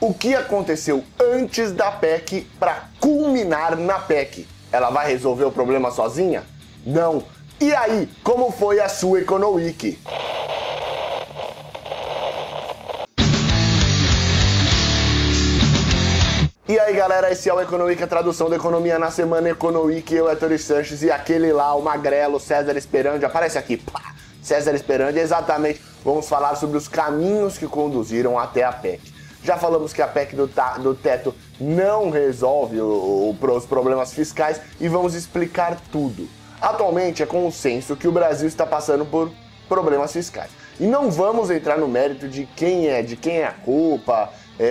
O que aconteceu antes da PEC para culminar na PEC? Ela vai resolver o problema sozinha? Não. E aí, como foi a sua Econoweek? E aí galera, esse é o Econoweek, a tradução da economia na semana Econoweek. Eu, Héctor Sanches, e aquele lá, o magrelo, César Esperandi, aparece aqui, pá, César Esperandi, exatamente, vamos falar sobre os caminhos que conduziram até a PEC. Já falamos que a PEC do teto não resolve os problemas fiscais e vamos explicar tudo. Atualmente é consenso que o Brasil está passando por problemas fiscais. E não vamos entrar no mérito de quem é a culpa,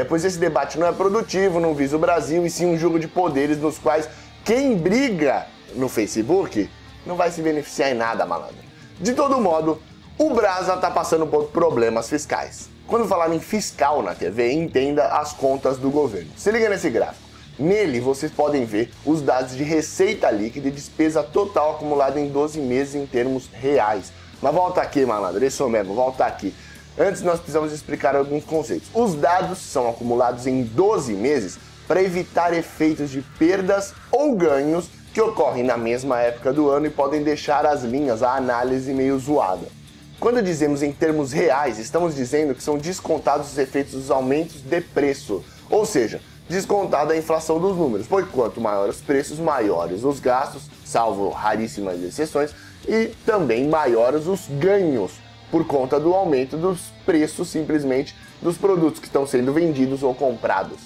pois esse debate não é produtivo, não visa o Brasil, e sim um jogo de poderes nos quais quem briga no Facebook não vai se beneficiar em nada, malandro. De todo modo, o Brasa está passando por problemas fiscais. Quando falar em fiscal na TV, entenda as contas do governo. Se liga nesse gráfico. Nele, vocês podem ver os dados de receita líquida e despesa total acumulada em 12 meses em termos reais. Mas volta aqui, malandro, isso mesmo, volta aqui. Antes, nós precisamos explicar alguns conceitos. Os dados são acumulados em 12 meses para evitar efeitos de perdas ou ganhos que ocorrem na mesma época do ano e podem deixar as linhas, a análise meio zoada. Quando dizemos em termos reais, estamos dizendo que são descontados os efeitos dos aumentos de preço, ou seja, descontada a inflação dos números, pois quanto maiores os preços, maiores os gastos, salvo raríssimas exceções, e também maiores os ganhos, por conta do aumento dos preços, simplesmente, dos produtos que estão sendo vendidos ou comprados.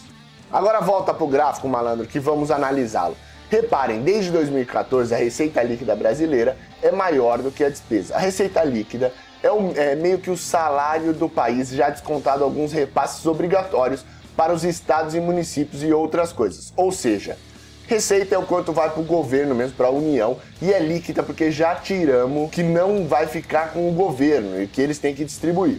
Agora volta para o gráfico, malandro, que vamos analisá-lo. Reparem, desde 2014 a receita líquida brasileira é maior do que a despesa. A receita líquida é meio que o salário do país, já descontado alguns repasses obrigatórios para os estados e municípios e outras coisas. Ou seja, receita é o quanto vai para o governo mesmo, para a União, e é líquida porque já tiramos que não vai ficar com o governo e que eles têm que distribuir.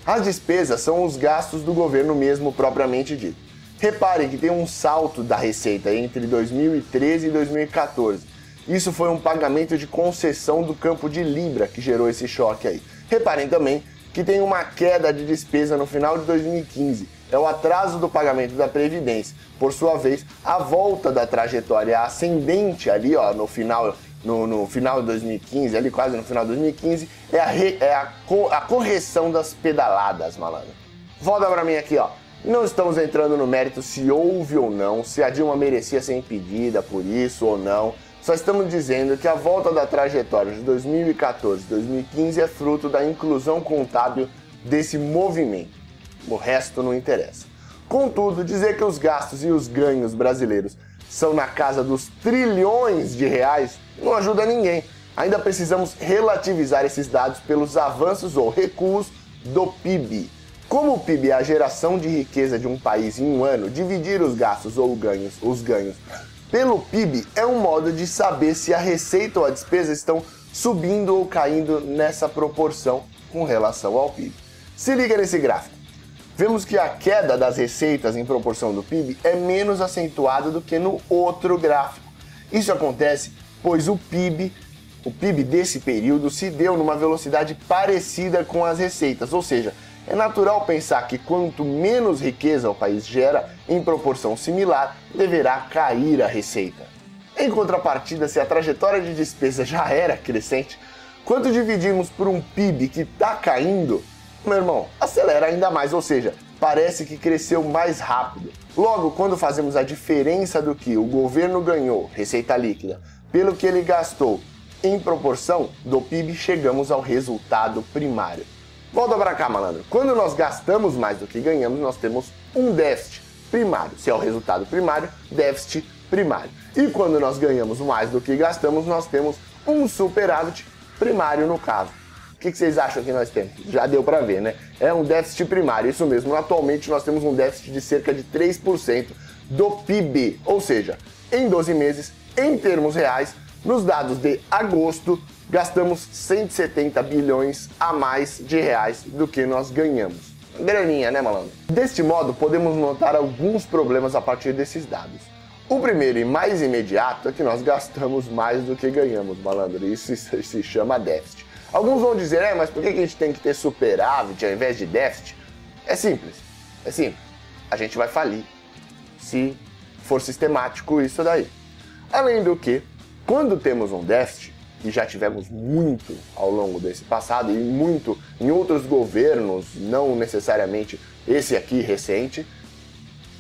As despesas são os gastos do governo mesmo, propriamente dito. Reparem que tem um salto da receita entre 2013 e 2014. Isso foi um pagamento de concessão do campo de Libra que gerou esse choque aí. Reparem também que tem uma queda de despesa no final de 2015. É o atraso do pagamento da Previdência. Por sua vez, a volta da trajetória ascendente ali, ó, no final de 2015, ali quase no final de 2015, é a correção das pedaladas, malandro. Volta pra mim aqui, ó. Não estamos entrando no mérito se houve ou não, se a Dilma merecia ser impedida por isso ou não. Só estamos dizendo que a volta da trajetória de 2014 e 2015 é fruto da inclusão contábil desse movimento. O resto não interessa. Contudo, dizer que os gastos e os ganhos brasileiros são na casa dos trilhões de reais não ajuda ninguém. Ainda precisamos relativizar esses dados pelos avanços ou recuos do PIB. Como o PIB é a geração de riqueza de um país em um ano, dividir os gastos ou os ganhos pelo PIB é um modo de saber se a receita ou a despesa estão subindo ou caindo nessa proporção com relação ao PIB. Se liga nesse gráfico. Vemos que a queda das receitas em proporção do PIB é menos acentuada do que no outro gráfico. Isso acontece pois o PIB desse período se deu numa velocidade parecida com as receitas, ou seja, é natural pensar que quanto menos riqueza o país gera, em proporção similar, deverá cair a receita. Em contrapartida, se a trajetória de despesa já era crescente, quando dividimos por um PIB que está caindo, meu irmão, acelera ainda mais, ou seja, parece que cresceu mais rápido. Logo, quando fazemos a diferença do que o governo ganhou, receita líquida, pelo que ele gastou, em proporção do PIB, chegamos ao resultado primário. Volta pra cá, malandro. Quando nós gastamos mais do que ganhamos, nós temos um déficit primário. Se é o resultado primário, déficit primário. E quando nós ganhamos mais do que gastamos, nós temos um superávit primário no caso. O que vocês acham que nós temos? Já deu pra ver, né? É um déficit primário, isso mesmo. Atualmente nós temos um déficit de cerca de 3% do PIB. Ou seja, em 12 meses, em termos reais, nos dados de agosto, gastamos 170 bilhões a mais de reais do que nós ganhamos. Graninha, né, malandro? Deste modo, podemos notar alguns problemas a partir desses dados. O primeiro e mais imediato é que nós gastamos mais do que ganhamos, malandro. Isso se chama déficit. Alguns vão dizer, mas por que a gente tem que ter superávit ao invés de déficit? É simples. a gente vai falir se for sistemático isso daí. Além do que, quando temos um déficit, e já tivemos muito ao longo desse passado e muito em outros governos, não necessariamente esse aqui recente,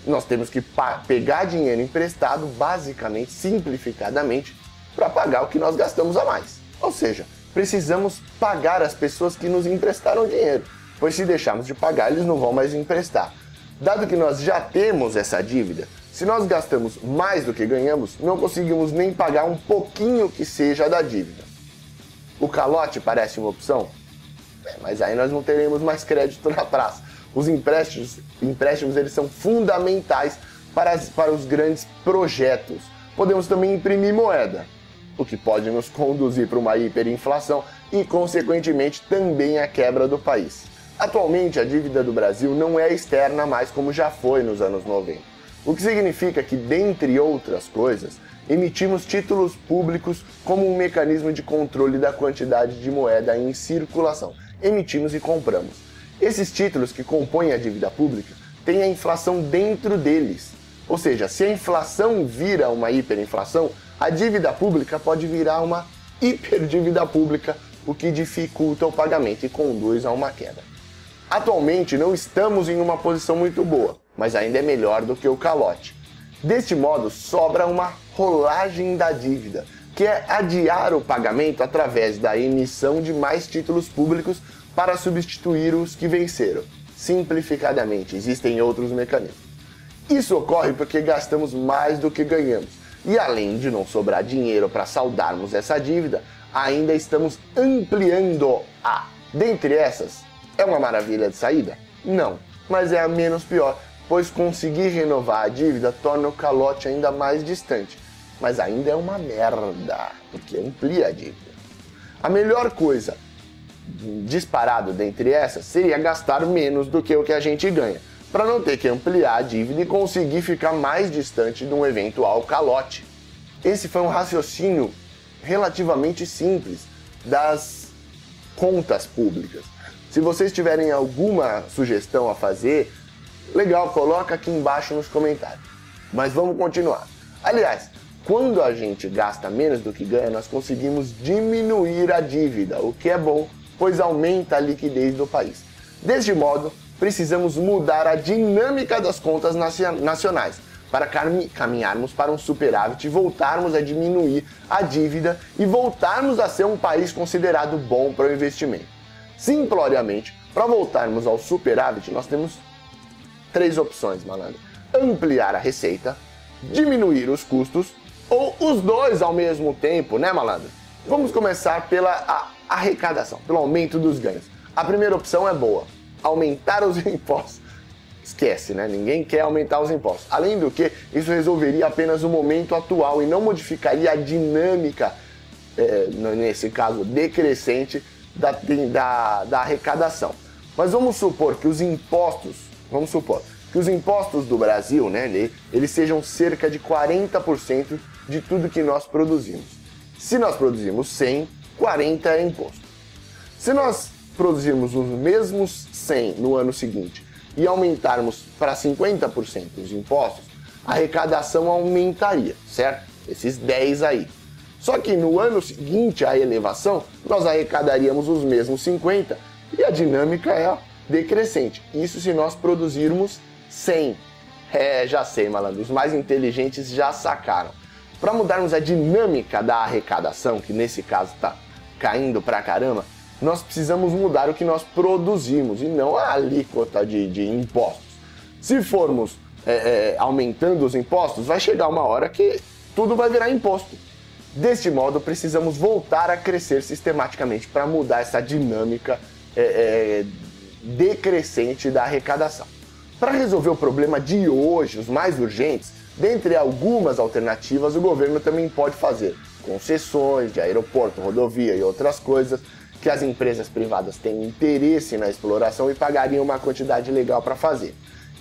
nós temos que pegar dinheiro emprestado, basicamente, simplificadamente, para pagar o que nós gastamos a mais. Ou seja, precisamos pagar as pessoas que nos emprestaram dinheiro, pois se deixarmos de pagar, eles não vão mais emprestar. Dado que nós já temos essa dívida, se nós gastamos mais do que ganhamos, não conseguimos nem pagar um pouquinho que seja da dívida. O calote parece uma opção? Mas aí nós não teremos mais crédito na praça. Os empréstimos eles são fundamentais para os grandes projetos. Podemos também imprimir moeda, o que pode nos conduzir para uma hiperinflação e, consequentemente, também a quebra do país. Atualmente, a dívida do Brasil não é externa mais como já foi nos anos 90. O que significa que, dentre outras coisas, emitimos títulos públicos como um mecanismo de controle da quantidade de moeda em circulação. Emitimos e compramos. Esses títulos que compõem a dívida pública têm a inflação dentro deles. Ou seja, se a inflação vira uma hiperinflação, a dívida pública pode virar uma hiperdívida pública, o que dificulta o pagamento e conduz a uma queda. Atualmente não estamos em uma posição muito boa, mas ainda é melhor do que o calote. Deste modo, sobra uma rolagem da dívida, que é adiar o pagamento através da emissão de mais títulos públicos para substituir os que venceram. Simplificadamente, existem outros mecanismos. Isso ocorre porque gastamos mais do que ganhamos, e além de não sobrar dinheiro para saldarmos essa dívida, ainda estamos ampliando-a. Dentre essas, é uma maravilha de saída? Não, mas é a menos pior, pois conseguir renovar a dívida torna o calote ainda mais distante. Mas ainda é uma merda, porque amplia a dívida. A melhor coisa, disparado dentre essas, seria gastar menos do que o que a gente ganha, para não ter que ampliar a dívida e conseguir ficar mais distante de um eventual calote. Esse foi um raciocínio relativamente simples das contas públicas. Se vocês tiverem alguma sugestão a fazer, legal, coloca aqui embaixo nos comentários. Mas vamos continuar. Aliás, quando a gente gasta menos do que ganha, nós conseguimos diminuir a dívida, o que é bom, pois aumenta a liquidez do país. Deste modo, precisamos mudar a dinâmica das contas nacionais para caminharmos para um superávit e voltarmos a diminuir a dívida e voltarmos a ser um país considerado bom para o investimento. Simploriamente, para voltarmos ao superávit, nós temos 3 opções, malandro. Ampliar a receita, diminuir os custos ou os dois ao mesmo tempo, né, malandro? Vamos começar pela arrecadação, pelo aumento dos ganhos. A primeira opção é boa, aumentar os impostos. Esquece, né? Ninguém quer aumentar os impostos. Além do que, isso resolveria apenas o momento atual e não modificaria a dinâmica, nesse caso, decrescente da arrecadação. Mas vamos supor que os impostos do Brasil, né, eles sejam cerca de 40% de tudo que nós produzimos. Se nós produzimos 100, 40 é imposto. Se nós produzirmos os mesmos 100 no ano seguinte e aumentarmos para 50% os impostos, a arrecadação aumentaria, certo? Esses 10 aí. Só que no ano seguinte à elevação, nós arrecadaríamos os mesmos 50 e a dinâmica é decrescente. Isso se nós produzirmos 100. Já sei, malandro, os mais inteligentes já sacaram. Para mudarmos a dinâmica da arrecadação, que nesse caso está caindo pra caramba, nós precisamos mudar o que nós produzimos e não a alíquota de impostos. Se formos aumentando os impostos, vai chegar uma hora que tudo vai virar imposto. Deste modo, precisamos voltar a crescer sistematicamente para mudar essa dinâmica decrescente da arrecadação. Para resolver o problema de hoje, os mais urgentes, dentre algumas alternativas, o governo também pode fazer concessões de aeroporto, rodovia e outras coisas que as empresas privadas têm interesse na exploração e pagariam uma quantidade legal para fazer.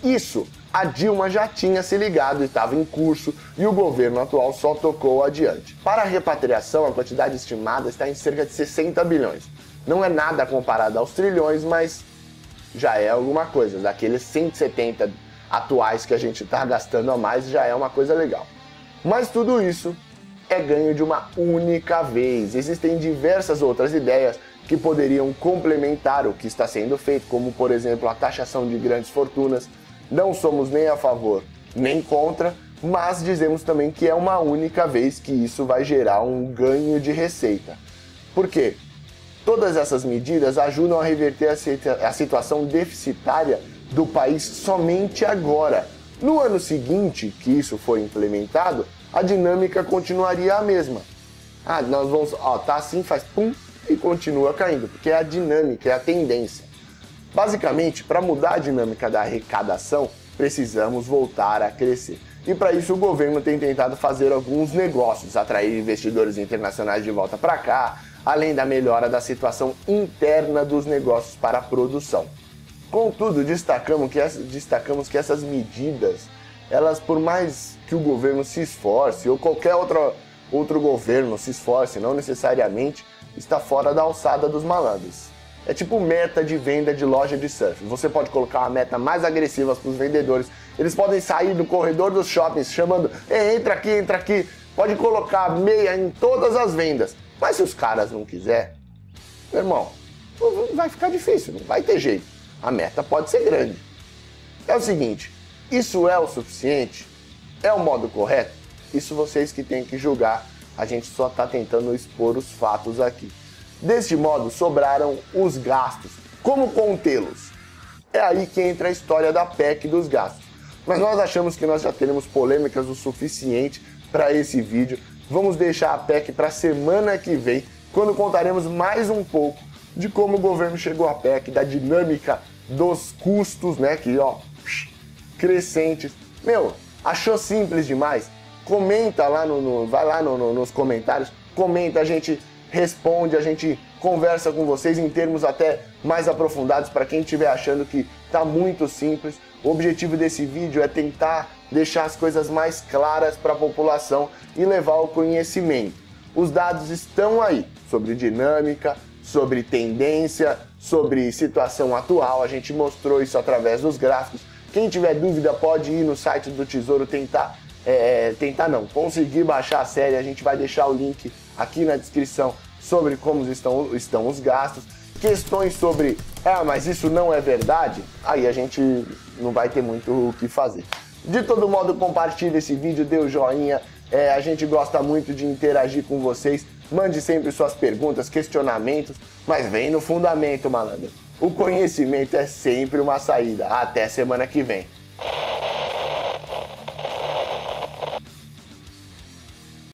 Isso a Dilma já tinha se ligado e estava em curso e o governo atual só tocou adiante. Para a repatriação, a quantidade estimada está em cerca de 60 bilhões. Não é nada comparado aos trilhões, mas já é alguma coisa. Daqueles 170 atuais que a gente está gastando a mais já é uma coisa legal. Mas tudo isso é ganho de uma única vez. Existem diversas outras ideias que poderiam complementar o que está sendo feito, como por exemplo a taxação de grandes fortunas. Não somos nem a favor nem contra, mas dizemos também que é uma única vez que isso vai gerar um ganho de receita. Por quê? Todas essas medidas ajudam a reverter a situação deficitária do país somente agora. No ano seguinte que isso foi implementado, a dinâmica continuaria a mesma. Nós vamos, tá assim, faz pum e continua caindo, porque é a dinâmica, é a tendência. Basicamente, para mudar a dinâmica da arrecadação, precisamos voltar a crescer. E para isso o governo tem tentado fazer alguns negócios, atrair investidores internacionais de volta para cá, além da melhora da situação interna dos negócios para a produção. Contudo, destacamos que essas medidas, elas, por mais que o governo se esforce, ou qualquer outro governo se esforce, não necessariamente, está fora da alçada dos malandros. É tipo meta de venda de loja de surf. Você pode colocar uma meta mais agressiva para os vendedores. Eles podem sair do corredor dos shoppings chamando, entra aqui. Pode colocar meia em todas as vendas. Mas se os caras não quiserem, meu irmão, vai ficar difícil, não vai ter jeito. A meta pode ser grande. É o seguinte, isso é o suficiente? É o modo correto? Isso vocês que têm que julgar. A gente só está tentando expor os fatos aqui. Deste modo, sobraram os gastos. Como contê-los? É aí que entra a história da PEC dos gastos. Mas nós achamos que nós já teremos polêmicas o suficiente para esse vídeo. Vamos deixar a PEC para a semana que vem, quando contaremos mais um pouco de como o governo chegou à PEC, da dinâmica dos custos, né, que crescentes. Achou simples demais? Comenta lá vai lá nos comentários, comenta, a gente responde, a gente conversa com vocês em termos até mais aprofundados para quem estiver achando que está muito simples. O objetivo desse vídeo é tentar deixar as coisas mais claras para a população e levar ao conhecimento. Os dados estão aí, sobre dinâmica, sobre tendência, sobre situação atual, a gente mostrou isso através dos gráficos. Quem tiver dúvida pode ir no site do Tesouro conseguir baixar a série, a gente vai deixar o link aqui na descrição sobre como estão os gastos. Questões sobre, mas isso não é verdade, aí a gente não vai ter muito o que fazer. De todo modo, compartilhe esse vídeo, dê o joinha, a gente gosta muito de interagir com vocês, mande sempre suas perguntas, questionamentos, mas vem no fundamento, malandro. O conhecimento é sempre uma saída. Até semana que vem.